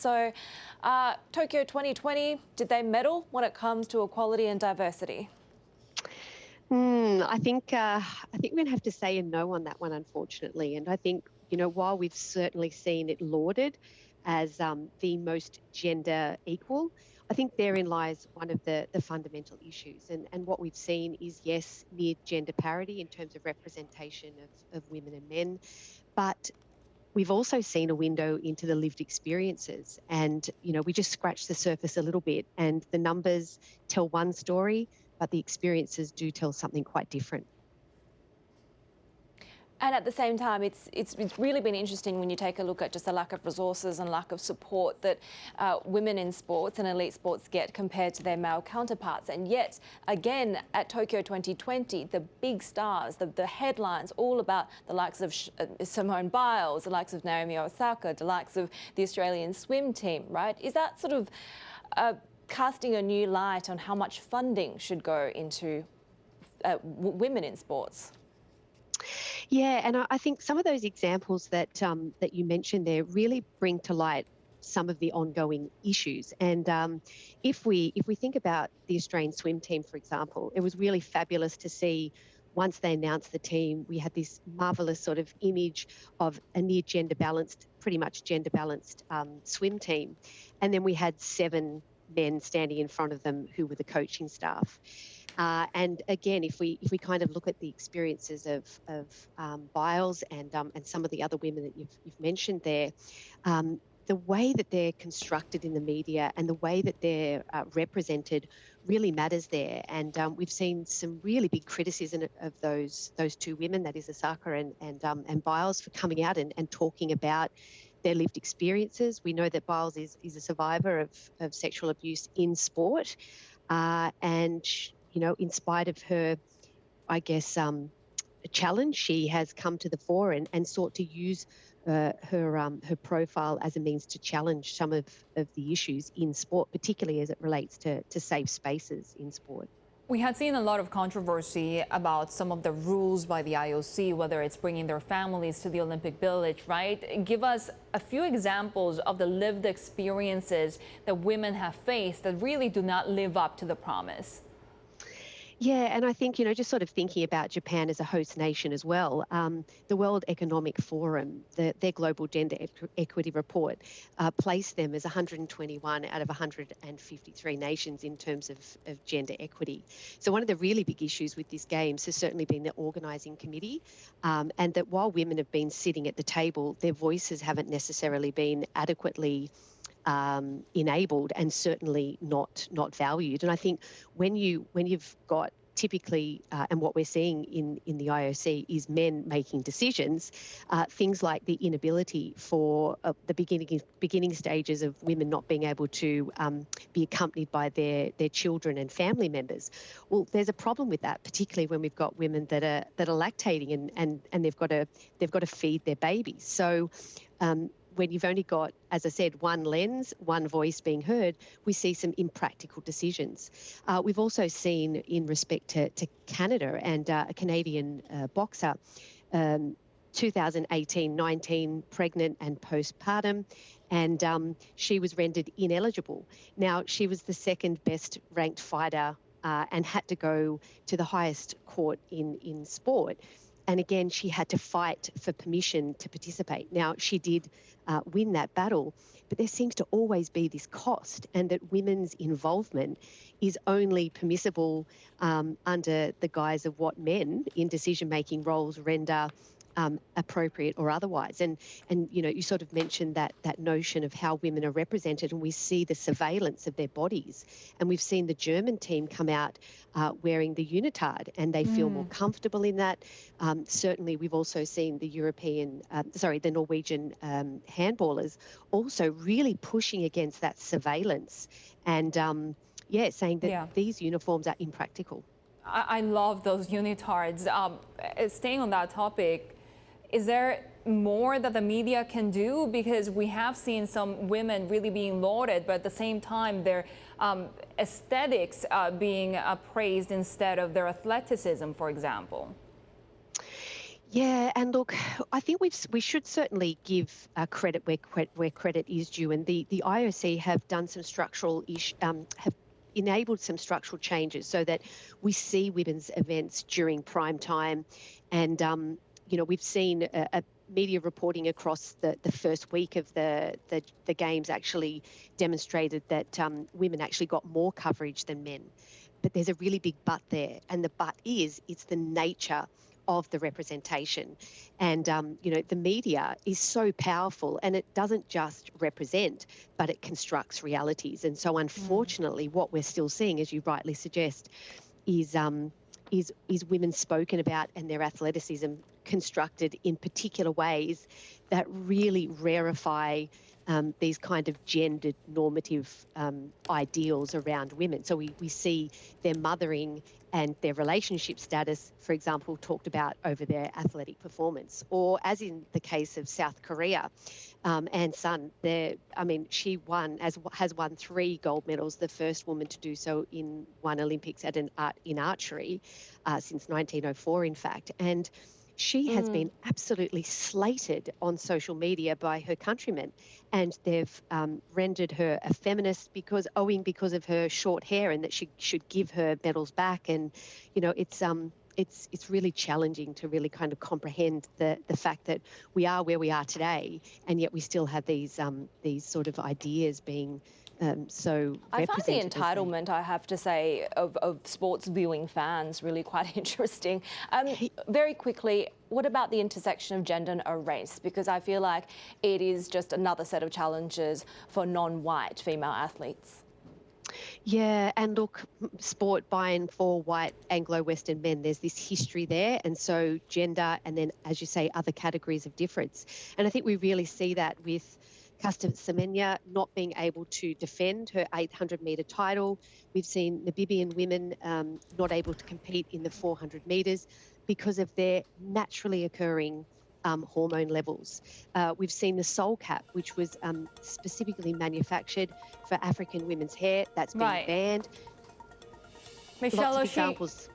So, Tokyo 2020, did they medal when it comes to equality and diversity? I think we're going to have to say a no on that one, unfortunately. And I think, while we've certainly seen it lauded as the most gender equal, I think therein lies one of the fundamental issues. And what we've seen is, yes, near gender parity in terms of representation of women and men, but we've also seen a window into the lived experiences. And, we just scratched the surface a little bit, and the numbers tell one story, but the experiences do tell something quite different. And at the same time, it's really been interesting when you take a look at just the lack of resources and lack of support that women in sports and elite sports get compared to their male counterparts. And yet, again, at Tokyo 2020, the big stars, the headlines, all about the likes of Simone Biles, the likes of Naomi Osaka, the likes of the Australian swim team, right? Is that sort of casting a new light on how much funding should go into women in sports? Yeah, and I think some of those examples that that you mentioned there really bring to light some of the ongoing issues. And if we think about the Australian swim team, for example, it was really fabulous to see. Once they announced the team, we had this marvelous sort of image of a near gender balanced, pretty much gender balanced swim team, and then we had 7 men standing in front of them who were the coaching staff. And again, if we kind of look at the experiences of Biles and some of the other women that you've mentioned there, the way that they're constructed in the media and the way that they're represented really matters there. And we've seen some really big criticism of those 2 women, that is Osaka and Biles, for coming out and talking about their lived experiences. We know that Biles is a survivor of sexual abuse in sport, and in spite of her, I guess, challenge, she has come to the fore and sought to use her profile as a means to challenge some of the issues in sport, particularly as it relates to safe spaces in sport. We had seen a lot of controversy about some of the rules by the IOC, whether it's bringing their families to the Olympic Village, right? Give us a few examples of the lived experiences that women have faced that really do not live up to the promise. Yeah, and I think, just sort of thinking about Japan as a host nation as well, the World Economic Forum, their Global Gender Equity Report, placed them as 121 out of 153 nations in terms of gender equity. So one of the really big issues with this Games has certainly been the organising committee, and that while women have been sitting at the table, their voices haven't necessarily been adequately enabled and certainly not valued. And I think when you've got typically, and what we're seeing in the IOC is men making decisions, things like the inability for the beginning stages of women not being able to be accompanied by their children and family members. Well, there's a problem with that, particularly when we've got women that are lactating and they've got to feed their babies. So when you've only got, as I said, one lens, one voice being heard, we see some impractical decisions. We've also seen, in respect to Canada and a Canadian boxer, 2018-19, pregnant and postpartum, and she was rendered ineligible. Now, she was the second best ranked fighter and had to go to the highest court in sport. And again, she had to fight for permission to participate. Now, she did win that battle, but there seems to always be this cost, and that women's involvement is only permissible under the guise of what men in decision-making roles render appropriate or otherwise. And you sort of mentioned that notion of how women are represented, and we see the surveillance of their bodies. And we've seen the German team come out wearing the unitard, and they feel more comfortable in that. Certainly, we've also seen the the Norwegian handballers also really pushing against that surveillance and, saying that these uniforms are impractical. I love those unitards. Staying on that topic, is there more that the media can do? Because we have seen some women really being lauded, but at the same time, their aesthetics being praised instead of their athleticism, for example. Yeah, and look, I think we should certainly give credit where credit is due, and the IOC have done some have enabled some structural changes so that we see women's events during prime time, and we've seen a media reporting across the first week of the games actually demonstrated that women actually got more coverage than men. But there's a really big but there, and the but is it's the nature of the representation. And, the media is so powerful, and it doesn't just represent, but it constructs realities. And so, unfortunately, what we're still seeing, as you rightly suggest, is women spoken about and their athleticism constructed in particular ways that really rarefy these kind of gendered normative ideals around women. So we see their mothering and their relationship status, for example, talked about over their athletic performance. Or as in the case of South Korea, Ahn Sun, she has won 3 gold medals, the first woman to do so in one Olympics in archery since 1904, in fact. And she has been absolutely slated on social media by her countrymen, and they've rendered her a feminist because of her short hair, and that she should give her medals back. And it's really challenging to really kind of comprehend the fact that we are where we are today, and yet we still have these sort of ideas being so I find the represented. entitlement, I have to say, of sports viewing fans really quite interesting. Very quickly, what about the intersection of gender and race? Because I feel like it is just another set of challenges for non-white female athletes. Yeah, and look, sport by and for white Anglo-Western men, there's this history there. And so gender, and then, as you say, other categories of difference. And I think we really see that with Caster Semenya not being able to defend her 800-metre title. We've seen Namibian women not able to compete in the 400 metres because of their naturally occurring hormone levels. We've seen the soul cap, which was specifically manufactured for African women's hair. That's been banned. Michelle Lots of O'Shea, examples.